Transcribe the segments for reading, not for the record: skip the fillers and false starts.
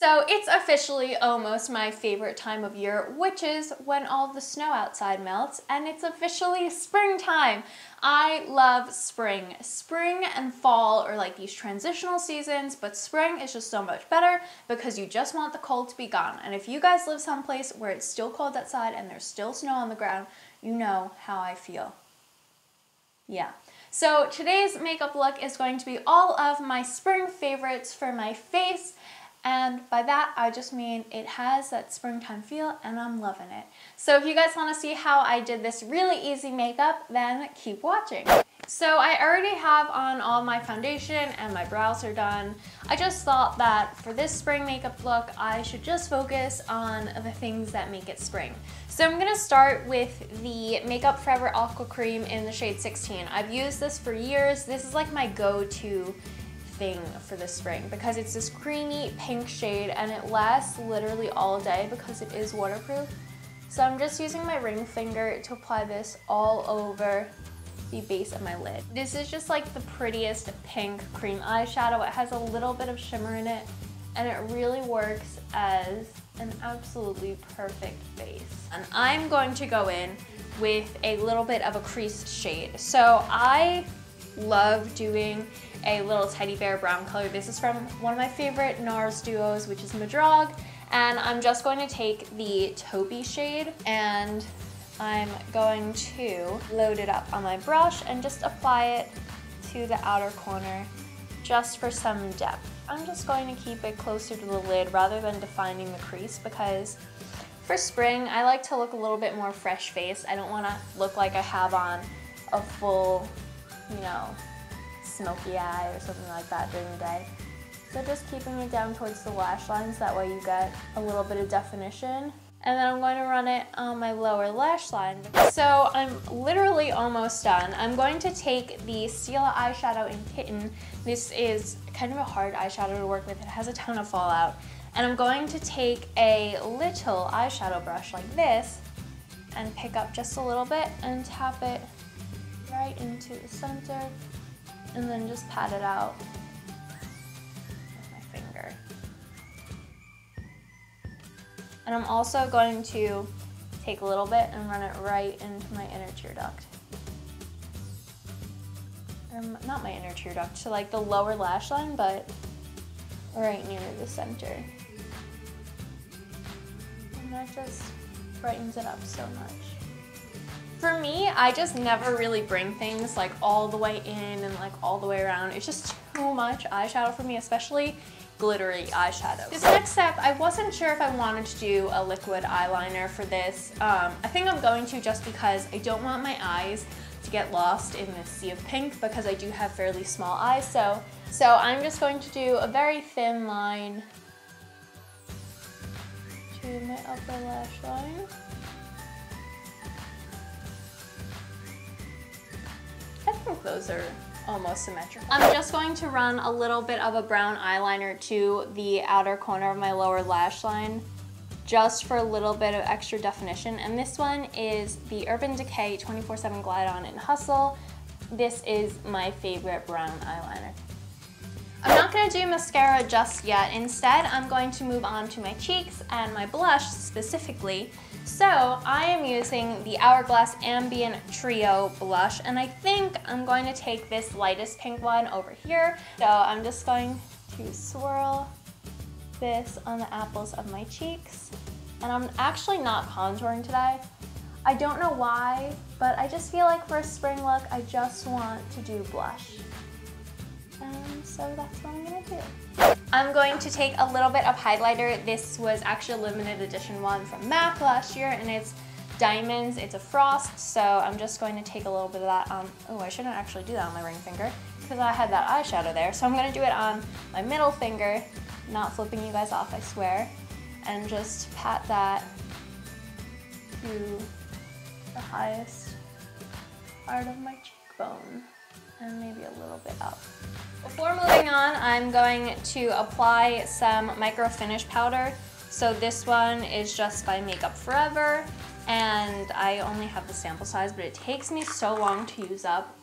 So it's officially almost my favorite time of year, which is when all the snow outside melts, and it's officially springtime. I love spring. Spring and fall are like these transitional seasons, but spring is just so much better because you just want the cold to be gone. And if you guys live someplace where it's still cold outside and there's still snow on the ground, you know how I feel. Yeah. So today's makeup look is going to be all of my spring favorites for my face. And by that, I just mean it has that springtime feel and I'm loving it. So if you guys want to see how I did this really easy makeup, then keep watching. So I already have on all my foundation and my brows are done. I just thought that for this spring makeup look, I should just focus on the things that make it spring. So I'm gonna start with the Makeup Forever Aqua Cream in the shade 16. I've used this for years. This is like my go-to thing for the spring because it's this creamy pink shade and it lasts literally all day because it is waterproof. So I'm just using my ring finger to apply this all over the base of my lid. This is just like the prettiest pink cream eyeshadow. It has a little bit of shimmer in it and it really works as an absolutely perfect base. And I'm going to go in with a little bit of a creased shade. So I love doing a little teddy bear brown color. This is from one of my favorite NARS duos, which is Madrauge. And I'm just going to take the taupey shade and I'm going to load it up on my brush and just apply it to the outer corner just for some depth. I'm just going to keep it closer to the lid rather than defining the crease because for spring, I like to look a little bit more fresh faced. I don't want to look like I have on a full, you know, smoky eye or something like that during the day. So just keeping it down towards the lash lines, that way you get a little bit of definition. And then I'm going to run it on my lower lash line. So I'm literally almost done. I'm going to take the Stila Eyeshadow in Kitten. This is kind of a hard eyeshadow to work with. It has a ton of fallout. And I'm going to take a little eyeshadow brush like this and pick up just a little bit and tap it right into the center and then just pat it out with my finger. And I'm also going to take a little bit and run it right into my inner tear duct. Not my inner tear duct, so like the lower lash line, but right near the center. And that just brightens it up so much. For me, I just never really bring things like all the way in and like all the way around. It's just too much eyeshadow for me, especially glittery eyeshadow. This next step, I wasn't sure if I wanted to do a liquid eyeliner for this. I think I'm going to just because I don't want my eyes to get lost in this sea of pink because I do have fairly small eyes. So I'm just going to do a very thin line to my upper lash line. I think those are almost symmetrical. I'm just going to run a little bit of a brown eyeliner to the outer corner of my lower lash line just for a little bit of extra definition. And this one is the Urban Decay 24/7 Glide On in Hustle. This is my favorite brown eyeliner. I'm not going to do mascara just yet. Instead, I'm going to move on to my cheeks and my blush specifically. So I am using the Hourglass Ambient Trio blush, and I think I'm going to take this lightest pink one over here. So I'm just going to swirl this on the apples of my cheeks. And I'm actually not contouring today. I don't know why, but I just feel like for a spring look, I just want to do blush. And so that's what I'm gonna do. I'm going to take a little bit of highlighter. This was actually a limited edition one from MAC last year, and it's diamonds. It's a frost, so I'm just going to take a little bit of that on. Oh, I shouldn't actually do that on my ring finger because I had that eyeshadow there. So I'm gonna do it on my middle finger, not flipping you guys off, I swear, and just pat that to the highest part of my cheekbone and maybe a little bit up. Before moving on, I'm going to apply some micro finish powder. So this one is just by Makeup Forever, and I only have the sample size, but it takes me so long to use up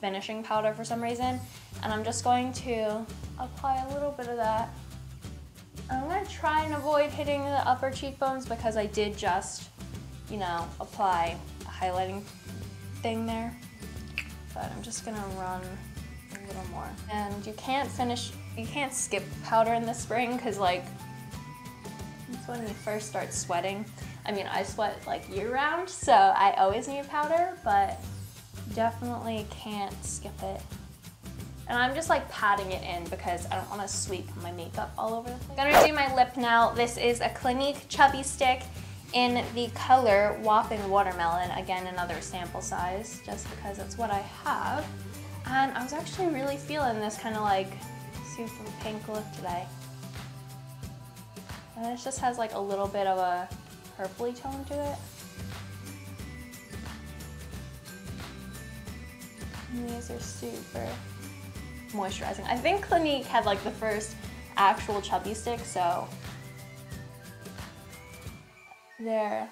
finishing powder for some reason. And I'm just going to apply a little bit of that I'm gonna try and avoid hitting the upper cheekbones because I did just, you know, apply a highlighting thing there. But I'm just gonna run a little more. And you can't skip powder in the spring because like, it's when you first start sweating. I mean, I sweat like year round, so I always need powder, but definitely can't skip it. And I'm just like patting it in because I don't want to sweep my makeup all over the place. I'm gonna do my lip now. This is a Clinique Chubby Stick in the color Whopping Watermelon. Again, another sample size, just because that's what I have. And I was actually really feeling this kind of like super pink look today. And it just has like a little bit of a purpley tone to it. And these are super moisturizing. I think Clinique had like the first actual chubby stick, so they're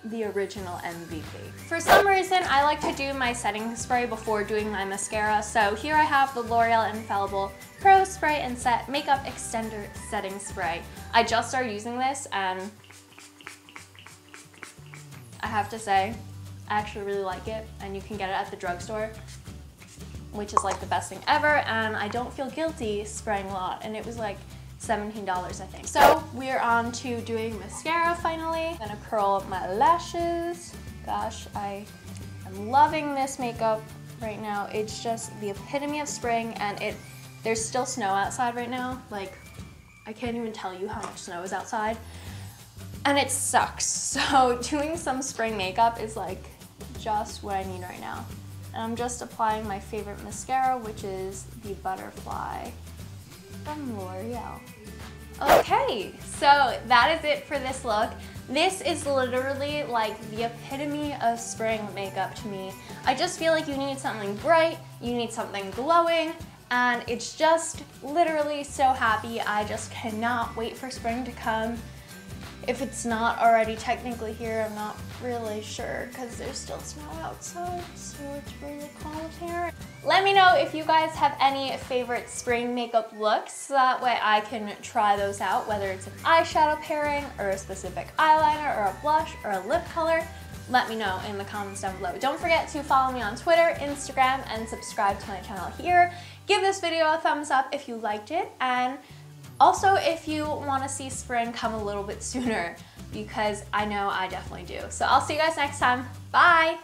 the original MVP. For some reason, I like to do my setting spray before doing my mascara. So here I have the L'Oreal Infallible Pro Spray and Set Makeup Extender Setting Spray. I just started using this and I have to say, I actually really like it, and you can get it at the drugstore, which is like the best thing ever, and I don't feel guilty spraying a lot, and it was like $17, I think. So we're on to doing mascara finally. I'm gonna curl up my lashes. Gosh, I am loving this makeup right now. It's just the epitome of spring, and there's still snow outside right now. Like, I can't even tell you how much snow is outside, and it sucks. So doing some spring makeup is like just what I need right now. And I'm just applying my favorite mascara, which is the Butterfly from L'Oreal. Okay, so that is it for this look. This is literally like the epitome of spring makeup to me. I just feel like you need something bright, you need something glowing, and it's just literally so happy. I just cannot wait for spring to come. If it's not already technically here, I'm not really sure because there's still snow outside, so it's really cold here. Let me know if you guys have any favorite spring makeup looks so that way I can try those out, whether it's an eyeshadow pairing or a specific eyeliner or a blush or a lip color. Let me know in the comments down below. Don't forget to follow me on Twitter, Instagram, and subscribe to my channel here. Give this video a thumbs up if you liked it, and also, if you want to see spring come a little bit sooner, because I know I definitely do. So I'll see you guys next time. Bye!